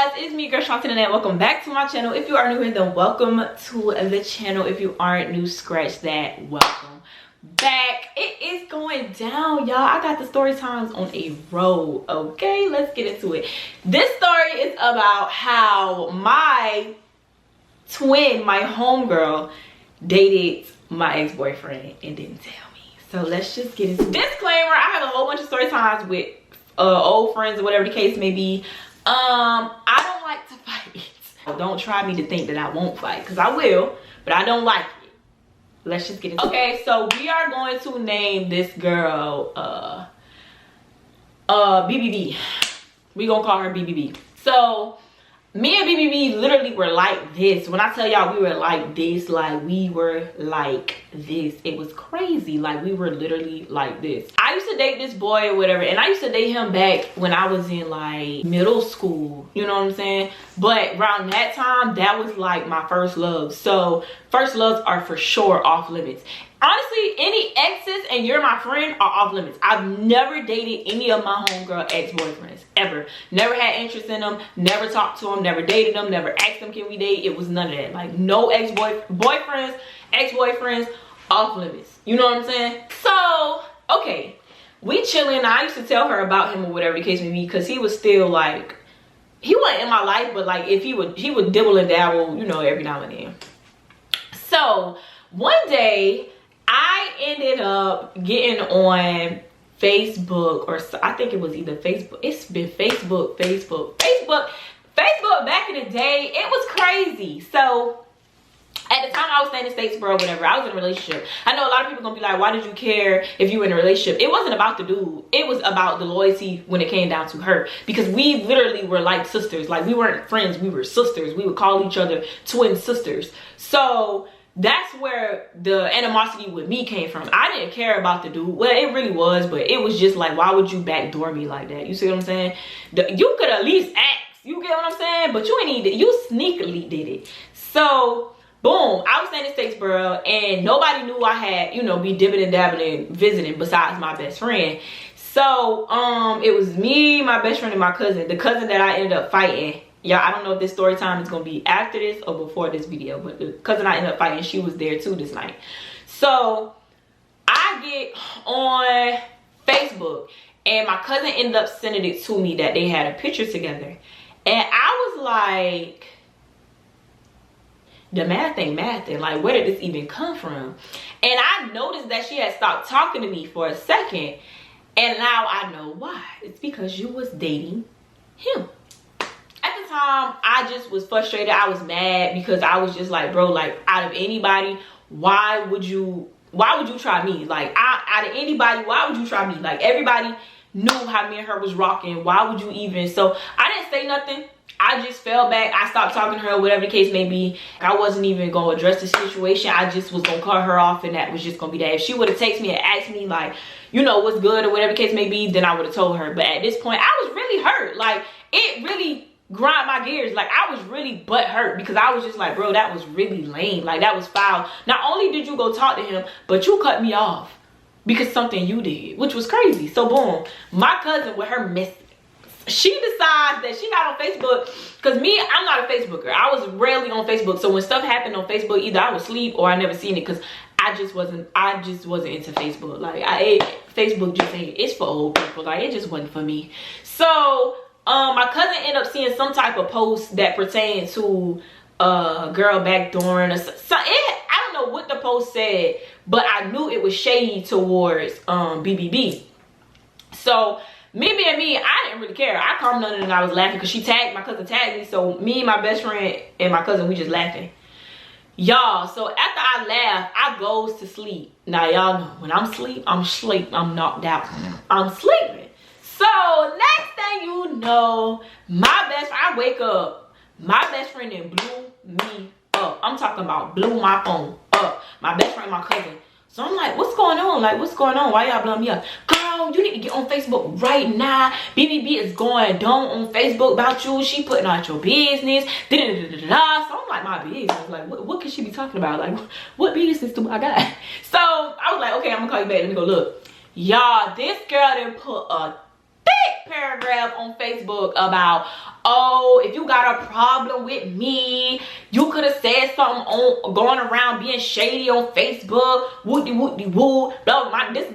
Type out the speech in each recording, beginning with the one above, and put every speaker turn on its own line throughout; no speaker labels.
guys, it's me, girl Shant'e, and welcome back to my channel. If you are new here, then welcome to the channel. If you aren't new, scratch that. Welcome back. It is going down, y'all. I got the story times on a roll. Okay, let's get into it. This story is about how my twin, my homegirl, dated my ex-boyfriend and didn't tell me. So let's just get into it. Disclaimer, I have a whole bunch of story times with old friends or whatever the case may be. I don't like to fight. Don't try me to think that I won't fight, because I will, but I don't like it. Let's just get into it. Okay, so we are going to name this girl BBB. We gonna call her BBB. So me and BBB literally were like this. When I tell y'all we were like this, like we were like this, it was crazy. Like we were literally like this. I used to date this boy or whatever, and I used to date him back when I was in like middle school, you know what I'm saying? But around that time, that was like my first love. So first loves are for sure off limits. Honestly, any exes and you're my friend are off limits. I've never dated any of my homegirl ex-boyfriends, ever. Never had interest in them, never talked to them, never dated them, never asked them, can we date? It was none of that. Like no boyfriends, ex-boyfriends, off limits. You know what I'm saying? So, okay, we chilling. I used to tell her about him or whatever the case may be, because he was still like, he wasn't in my life, but like if he would dibble and dabble, you know, every now and then. So one day, I ended up getting on Facebook, or I think it was either Facebook. It's been Facebook back in the day. It was crazy. So at the time I was staying in Statesboro, whatever, I was in a relationship. I know a lot of people gonna be like, why did you care if you were in a relationship? It wasn't about the dude. It was about the loyalty when it came down to her. Because we literally were like sisters. Like we weren't friends, we were sisters. We would call each other twin sisters. So that's where the animosity with me came from. I didn't care about the dude. Well, it really was, but it was just like, why would you backdoor me like that? You see what I'm saying? You could at least ask. You get what I'm saying? But you ain't need it. You sneakily did it. So boom, I was staying in Statesboro, and nobody knew I had, you know, be dibbing and dabbing and visiting besides my best friend. So it was me, my best friend, and my cousin. The cousin that I ended up fighting. Y'all, I don't know if this story time is gonna be after this or before this video, but the cousin I ended up fighting, she was there too this night. So I get on Facebook, and my cousin ended up sending it to me that they had a picture together, and I was like, the math ain't mathing. Like, where did this even come from? And I noticed that she had stopped talking to me for a second, and now I know why. It's because you was dating him. At the time, I just was frustrated. I was mad because I was just like, bro, like out of anybody, why would you try me? Like out of anybody, why would you try me? Like everybody knew how me and her was rocking. Why would you even? So I didn't say nothing. I just fell back. I stopped talking to her, whatever the case may be. I wasn't even gonna address the situation. I just was gonna cut her off, and that was just gonna be that. If she would have texted me and asked me like, you know, what's good or whatever the case may be, then I would have told her. But at this point, I was really hurt. Like it really grind my gears. Like I was really butthurt, because I was just like, bro, that was really lame. Like that was foul. Not only did you go talk to him, but you cut me off because something you did, which was crazy. So boom, my cousin with her mess, she decides that she got on Facebook, because me, I'm not a Facebooker. I was rarely on Facebook. So when stuff happened on Facebook, either I would sleep or I never seen it, because I just wasn't into Facebook. Like Facebook just ain't, it's for old people. Like it just wasn't for me. So my cousin ended up seeing some type of post that pertained to girl backdooring or something. I don't know what the post said, but I knew it was shady towards BBB. So me being me, I didn't really care. I commented and I was laughing because my cousin tagged me. So me, my best friend, and my cousin, we just laughing. Y'all, so after I laugh, I goes to sleep. Now y'all know, when I'm asleep, I'm knocked out. I'm sleeping. So next thing you know, I wake up, my best friend then blew me up. I'm talking about blew my phone up. My best friend, my cousin. So I'm like, what's going on? Like, what's going on? Why y'all blowing me up? Girl, you need to get on Facebook right now. BBB is going down on Facebook about you. She putting out your business. So I'm like, my business? Like, what could she be talking about? Like, what business do I got? So I was like, okay, I'm gonna call you back. Let me go look. Y'all, this girl done put a thick paragraph on Facebook about, oh, if you got a problem with me, you could have said something on going around being shady on Facebook, woo.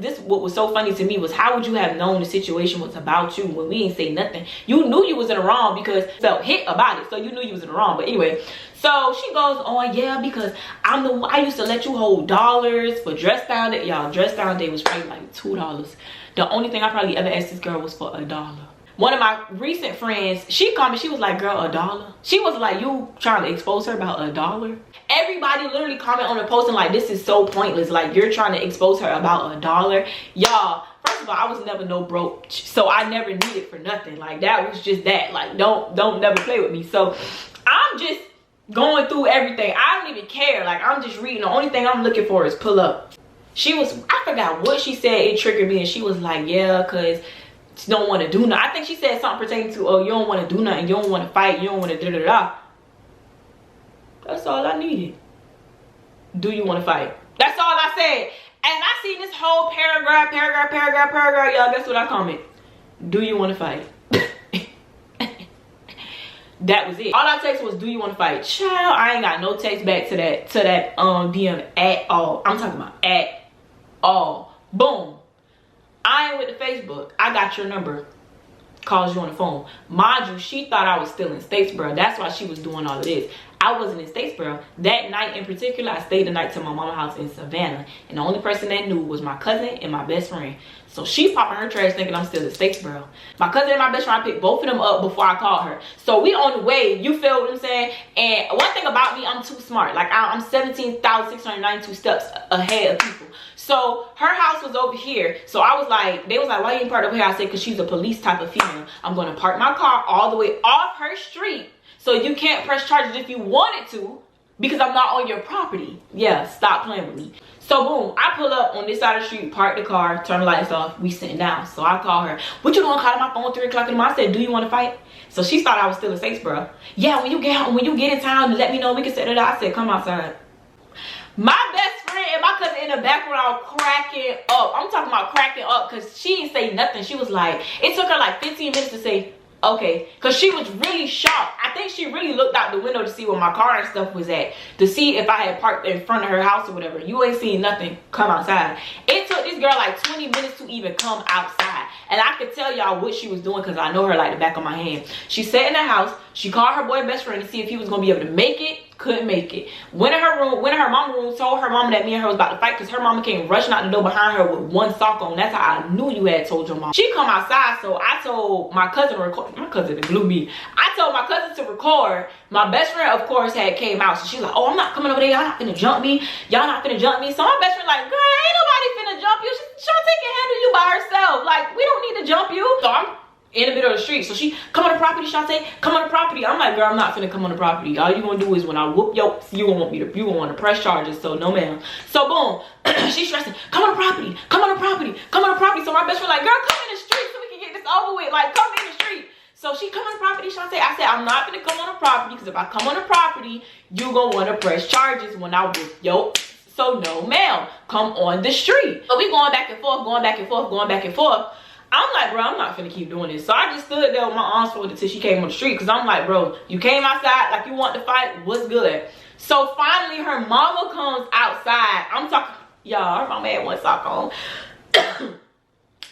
This what was so funny to me was, how would you have known the situation was about you when we ain't say nothing? You knew you was in the wrong because you felt hit about it, so you knew you was in the wrong. But anyway, so she goes on, yeah, because I used to let you hold dollars for dress down day. Y'all, dress down day was probably like $2. The only thing I probably ever asked this girl was for $1. One of my recent friends, she commented, she was like, girl, $1? She was like, you trying to expose her about $1? Everybody literally comment on the post and like, this is so pointless. Like, you're trying to expose her about $1. Y'all, first of all, I was never no broke, so I never needed for nothing. Like, that was just that. Like, don't never play with me. So I'm just going through everything. I don't even care. Like, I'm just reading. The only thing I'm looking for is pull up. I forgot what she said, it triggered me, and she was like, yeah, because she don't want to do nothing. I think she said something pertaining to, oh, you don't want to do nothing, you don't want to fight, you don't want to da-da-da. That's all I needed. Do you want to fight? That's all I said. And I seen this whole paragraph, y'all. Guess what I comment? Do you want to fight? That was it. All I text was, do you want to fight? Child, I ain't got no text back to that DM at all. I'm talking about at all. Boom. I ain't with the Facebook. I got your number. Calls you on the phone. Mind you, she thought I was still in Statesboro. That's why she was doing all of this. I wasn't in Statesboro. That night in particular, I stayed the night to my mama's house in Savannah. And the only person that knew was my cousin and my best friend. So she popping her trash thinking I'm still in Statesboro. My cousin and my best friend, I picked both of them up before I called her. So we on the way, you feel what I'm saying? And one thing about me, I'm too smart. Like, I'm 17,692 steps ahead of people. So her house was over here. So I was like, they was like, why you ain't parked over here? I said, because she's a police type of female. I'm going to park my car all the way off her street. So you can't press charges if you wanted to, because I'm not on your property. Yeah, stop playing with me. So boom, I pull up on this side of the street, park the car, turn the lights off, we sitting down. So I call her, what you doing calling my phone 3 o'clock in the morning? I said, do you want to fight? So she thought I was still in Statesboro. Yeah, when you get in town, let me know, we can set it out. I said, come outside. My best friend and my cousin in the background cracking up. I'm talking about cracking up, because she didn't say nothing. She was like, it took her like 15 minutes to say, okay, because she was really shocked. I think she really looked out the window to see where my car and stuff was at, to see if I had parked in front of her house or whatever. You ain't seen nothing, come outside. It took this girl like 20 minutes to even come outside. And I could tell y'all what she was doing, because I know her like the back of my hand. She sat in the house, she called her boy best friend to see if he was going to be able to make it. Couldn't make it. Went in her room, went in her mama's room, told her mama that me and her was about to fight, because her mama came rushing out the door behind her with one sock on. That's how I knew you had told your mom. She come outside, so I told my cousin to record. My cousin blew me. I told my cousin to record. My best friend, of course, had came out, so she's like, oh, I'm not coming over there, y'all not finna jump me, y'all not finna jump me. So my best friend like, girl, ain't nobody finna jump you. Shant'e can handle you by herself. Like, we don't need to jump you. So I'm in the middle of the street. So she, come on the property, Shant'e, come on the property. I'm like, girl, I'm not finna come on the property. All you gonna do is when I whoop yo, you gonna want to press charges. So no ma'am. So boom, she's stressing, come on the property, come on the property, come on the property. So my best friend like, girl, come in the street so we can get this over with. Like, come in the street. So she come on the property, Shant'e. I said, I'm not gonna come on the property, because if I come on the property, you gonna want to press charges when I whoop yo. So no ma'am, come on the street. So we going back and forth, going back and forth, going back and forth. I'm like, bro, I'm not finna keep doing this. So I just stood there with my arms folded until she came on the street, because I'm like, bro, you came outside like you want to fight, what's good? So finally her mama comes outside. I'm talking, y'all, her mama had one sock on.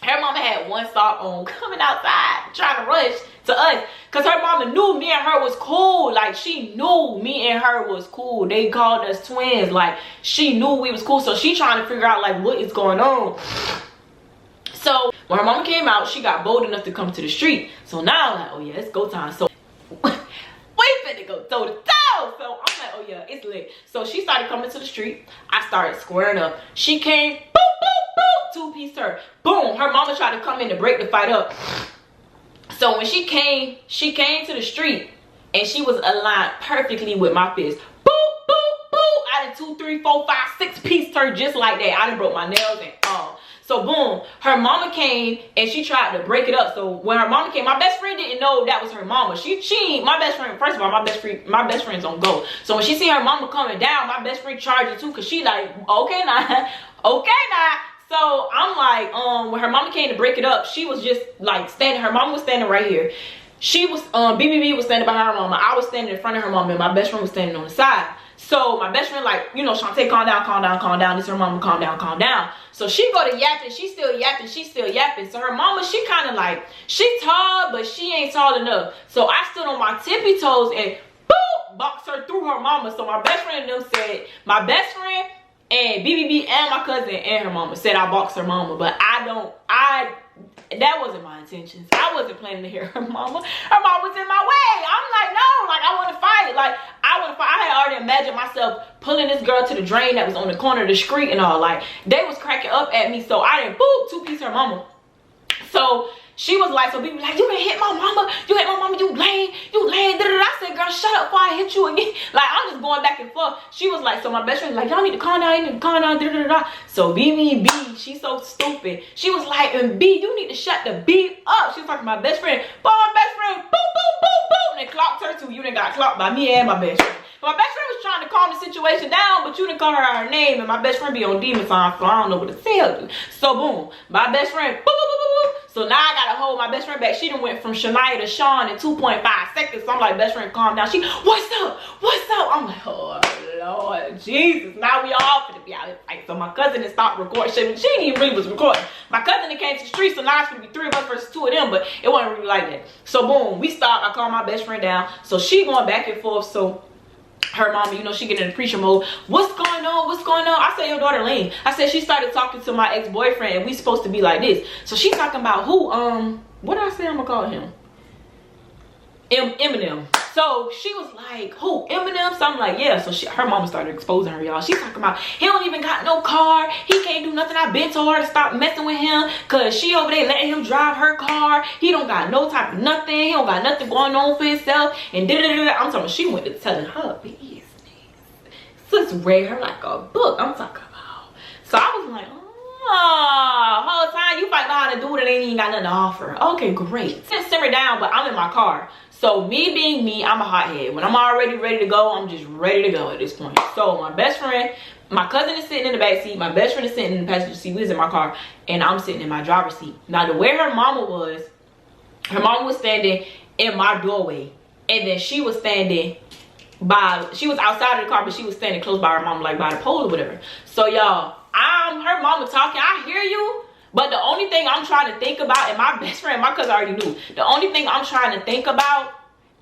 Her mama had one sock on, coming outside trying to rush to us, because her mama knew me and her was cool. Like, she knew me and her was cool. They called us twins. Like, she knew we was cool. So she trying to figure out like what is going on. So when her mama came out, she got bold enough to come to the street. So now I'm like, oh yeah, it's go time. So we finna go toe to toe. So I'm like, oh yeah, it's lit. So she started coming to the street. I started squaring up. She came, boop, boop, boop, two-piece her. Boom, her mama tried to come in to break the fight up. So when she came to the street, and she was aligned perfectly with my fist. Boop, boop, boop. I did 2, 3, 4, 5, 6-piece her just like that. I done broke my nails and all. So boom, her mama came and she tried to break it up. So when her mama came, my best friend didn't know that was her mama. My best friend, first of all, my best friend's on go. So when she see her mama coming down, my best friend charged it too, because she like, okay now, okay now. So I'm like, when her mama came to break it up, she was just like standing, her mama was standing right here. she was BBB was standing behind her mama. I was standing in front of her mama, and my best friend was standing on the side. So my best friend like, you know, Shant'e, calm down, calm down, calm down. This is her mama, calm down, calm down. So she go to yapping, she's still yapping, she's still yapping. So her mama, she kind of like, she tall, but she ain't tall enough. So I stood on my tippy toes and boop, boxed her through her mama. So my best friend and them said, my best friend and BBB and my cousin and her mama said I boxed her mama. But that wasn't my intentions. I wasn't planning to hear her mama. Her mom was in my way. I'm like, no, like I want to fight. Like I want to fight. I had already imagined myself pulling this girl to the drain that was on the corner of the street and all. Like they was cracking up at me, so I didn't boop two-piece her mama. So she was like, so people like, you done hit my mama, you hit my mama, you lame, da da da. I said, girl, shut up before I hit you again. Like I'm just going back and forth. She was like, so my best friend was like, y'all need to calm down, you need to calm down, da da da. So B, she's so stupid. She was like, and B, you need to shut the B up. She was talking to my best friend, but my best friend, boop, boop, boop, boop, and they clocked her too. You done got clocked by me and my best friend. My best friend was trying to calm the situation down, but you didn't call her out her name, and my best friend be on demon time, so I don't know what to tell you. So boom, my best friend, boop, boop, boop, boop. So now I gotta hold my best friend back. She done went from Shant'e to Sean in 2.5 seconds. So I'm like, best friend, calm down. She, what's up? What's up? I'm like, oh Lord Jesus. Now we all finna be out here fight. So my cousin had stopped recording. She didn't even really was recording. My cousin that came to the street, so now it's gonna be 3 of us versus 2 of them, but it wasn't really like that. So boom, we stopped. I called my best friend down. So she going back and forth. So her mama, you know, she get in the preacher mode. What's going on? What's going on? I said, your daughter lame. I said, she started talking to my ex-boyfriend and we supposed to be like this. So she talking about who, what did I say I'm gonna call him? Eminem. So she was like, who, Eminem? So I'm like, yeah. So her mama started exposing her, y'all. She talking about, he don't even got no car. He can't do nothing. I been told her to stop messing with him because she over there letting him drive her car. He don't got no type of nothing. He don't got nothing going on for himself. And da-da-da-da. I'm talking about, she went to telling her business. Sis read her like a book. I'm talking about. So I was like, oh, whole time you fighting behind a dude that ain't even got nothing to offer. Okay, great. Just simmer down, but I'm in my car. So me being me, I'm a hothead. When I'm already ready to go, I'm just ready to go at this point. So my best friend, my cousin is sitting in the back seat. My best friend is sitting in the passenger seat. We was in my car, and I'm sitting in my driver's seat. Now, the way her mama was standing in my doorway, and then she was standing she was outside of the car, but she was standing close by her mom, like by the pole or whatever. So y'all, her mama talking, I hear you, but the only thing I'm trying to think about, and my best friend, my cousin already knew, the only thing I'm trying to think about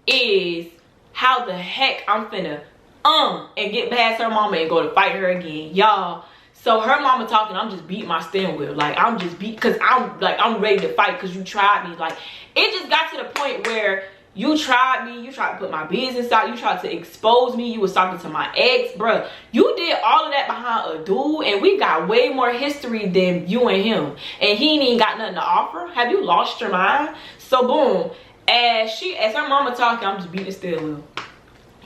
is how the heck I'm finna and get past her mama and go to fight her again, y'all. So her mama talking, I'm just beating my steering wheel. Like I'm just because I'm ready to fight because you tried me. Like it just got to the point where you tried me, you tried to put my business out, you tried to expose me, you was talking to my ex, bruh. You did all of that behind a dude, and we got way more history than you and him. And he ain't even got nothing to offer. Have you lost your mind? So boom, as her mama talking, I'm just beating the steering wheel.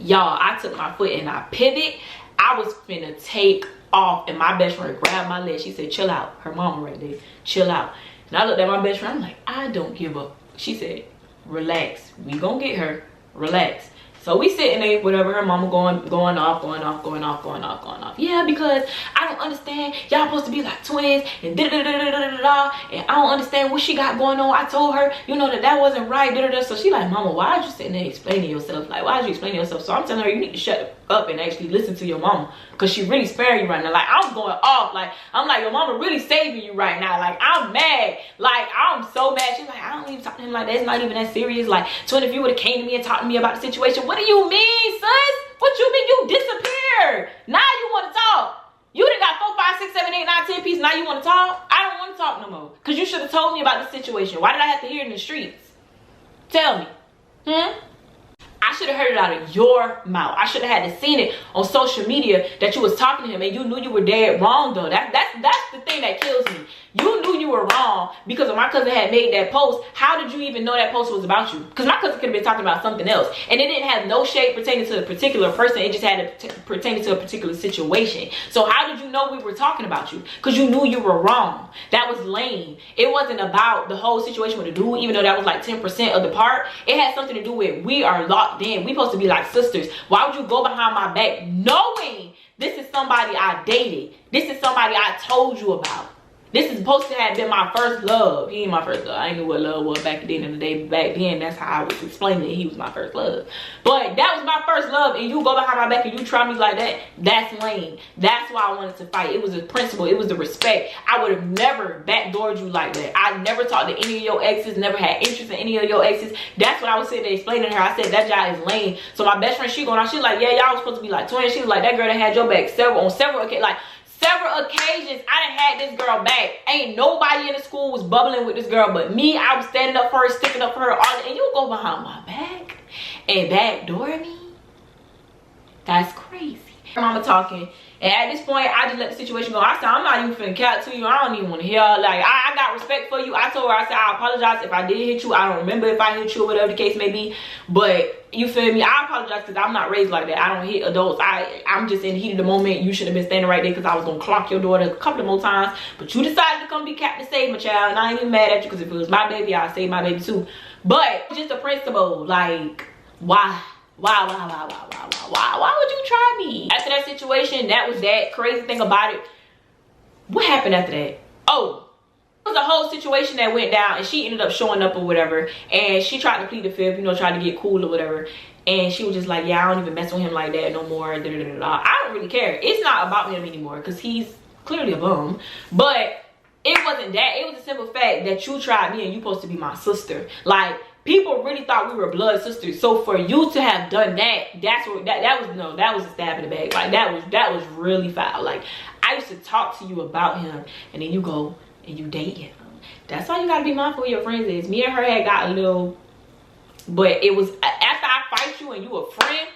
Y'all, I took my foot and I pivot. I was finna take off, and my best friend grabbed my leg. She said, chill out. Her mama right there, chill out. And I looked at my best friend, I'm like, I don't give up. She said, relax, we gonna get her, relax. So we sitting there, whatever, her mama going off. Yeah, because I don't understand, y'all supposed to be like twins and da da da da da da da, and I don't understand what she got going on. I told her, you know, that wasn't right, da da da. So she like, mama, why are you sitting there explaining yourself? Like, why are you explaining yourself? So I'm telling her, you need to shut up and actually listen to your mama, because she really sparing you right now. Like, I'm going off. Like, I'm like, your mama really saving you right now. Like, I'm mad. Like, I'm so mad. She's like, I don't even talk to him like that. It's not even that serious. Like, twin, if you would have came to me and talked to me about the situation, what do you mean, sis? What you mean you disappeared? Now you want to talk. You done got 4, 5, 6, 7, 8, 9, 10 pieces. Now you want to talk? I don't want to talk no more. Because you should have told me about the situation. Why did I have to hear it in the streets? Tell me. I should have heard it out of your mouth. I should have had to seen it on social media that you was talking to him, and you knew you were dead wrong though. That's the thing that kills me. You knew you were wrong because when my cousin had made that post, how did you even know that post was about you? Because my cousin could have been talking about something else, and it didn't have no shade pertaining to a particular person. It just had to pertaining to a particular situation. So how did you know we were talking about you? Because you knew you were wrong. That was lame. It wasn't about the whole situation with the dude, even though that was like 10% of the part. It had something to do with we are locked in. We supposed to be like sisters. Why would you go behind my back knowing this is somebody I dated? This is somebody I told you about. This is supposed to have been my first love. He ain't my first love. I knew what love was back then in the day. Back then, that's how I was explaining it. He was my first love. But that was my first love, and you go behind my back and you try me like that, that's lame. That's why I wanted to fight. It was a principle. It was the respect. I would have never backdoored you like that. I never talked to any of your exes, never had interest in any of your exes. That's what I was sitting there explaining to her. I said, that guy is lame. So my best friend, she going on, she's like, yeah, y'all was supposed to be like twins. She was like, that girl that had your back on several occasions. Like, several occasions, I done had this girl back. Ain't nobody in the school was bubbling with this girl but me. I was standing up for her, sticking up for her, and you go behind my back and backdoor me? That's crazy. My mama talking, and at this point, I just let the situation go. I said, I'm not even finna cat to you. I don't even want to hear. Like, I got respect for you. I told her, I said, I apologize if I did hit you. I don't remember if I hit you or whatever the case may be. But you feel me? I apologize because I'm not raised like that. I don't hit adults. I'm just in the heat of the moment. You should have been standing right there because I was gonna clock your daughter a couple of more times. But you decided to come be Captain Save my child, and I ain't even mad at you because if it was my baby, I'd save my baby too. But just a principle. Like, why? Why would you try me? After that situation, that was that. Crazy thing about it, what happened after that? Oh, it was a whole situation that went down, and she ended up showing up or whatever, and she tried to plead the fifth, you know, tried to get cool or whatever, and she was just like, yeah, I don't even mess with him like that no more. I don't really care. It's not about him anymore because he's clearly a bum. But it wasn't that. It was a simple fact that you tried me and you supposed to be my sister. Like, people really thought we were blood sisters. So for you to have done that, that's what that was a stab in the back. Like, that was really foul. Like, I used to talk to you about him, and then you go and you date him. That's why you gotta be mindful who your friends is. Me and her had got a little, but it was after I fight you and you a friend,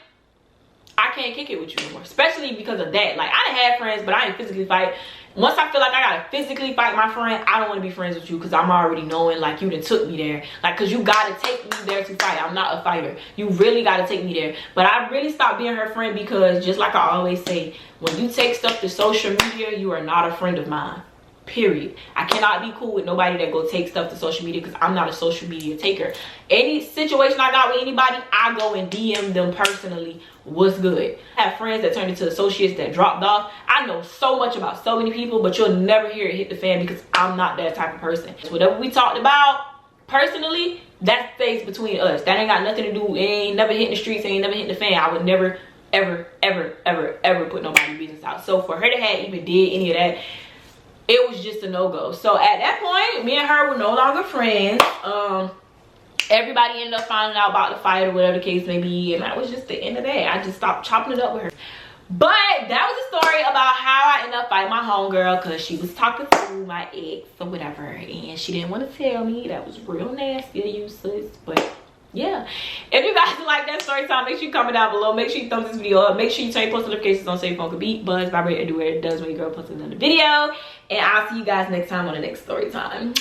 I can't kick it with you anymore. Especially because of that. Like, I done had friends, but I didn't physically fight. Once I feel like I gotta physically fight my friend, I don't want to be friends with you because I'm already knowing, like, you done took me there. Like, because you gotta take me there to fight. I'm not a fighter. You really gotta take me there. But I really stopped being her friend because, just like I always say, when you take stuff to social media, you are not a friend of mine. Period. I cannot be cool with nobody that go take stuff to social media because I'm not a social media taker. Any situation I got with anybody, I go and DM them personally. What's good? I have friends that turned into associates that dropped off. I know so much about so many people, but you'll never hear it hit the fan because I'm not that type of person. So whatever we talked about personally, that stays between us. That ain't got nothing to do. It ain't never hitting the streets. It ain't never hitting the fan. I would never, ever put nobody's business out. So for her to have even did any of that, it was just a no-go. So at that point, me and her were no longer friends. Everybody ended up finding out about the fight or whatever the case may be, and that was just the end of that. I just stopped chopping it up with her. But that was a story about how I ended up fighting my homegirl because she was talking to my ex or whatever, and she didn't want to tell me. That was real nasty of you, sis. But yeah, if you guys like that story time, make sure you comment down below. Make sure you thumbs this video up. Make sure you turn your post notifications on so your phone can beep, buzz, vibrate, and do what it does when your girl posts another video. And I'll see you guys next time on the next story time.